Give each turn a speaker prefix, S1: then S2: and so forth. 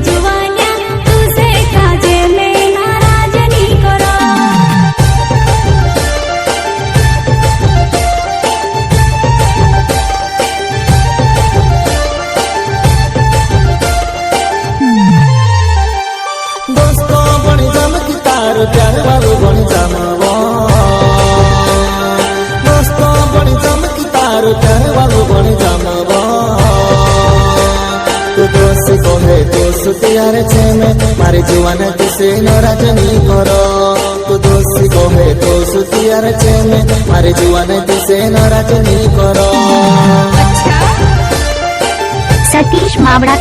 S1: जुवान्या तुझे काजे में नाराज नहीं करो।
S2: दोस्तों बनी जमकी तारो प्यार वालो बनी जमवो। दोस्तों बनी जमकी तारो प्यार वालो बनी जमवो। तू दोस्त कहे तो सुतियार छे में मारी जुवान तुसे नाराज नहीं करो। तू दोस्त कहे तो सुतियार छे में मारी जुवान तुसे नाराज नहीं करो।
S3: सतीश मावड़ा।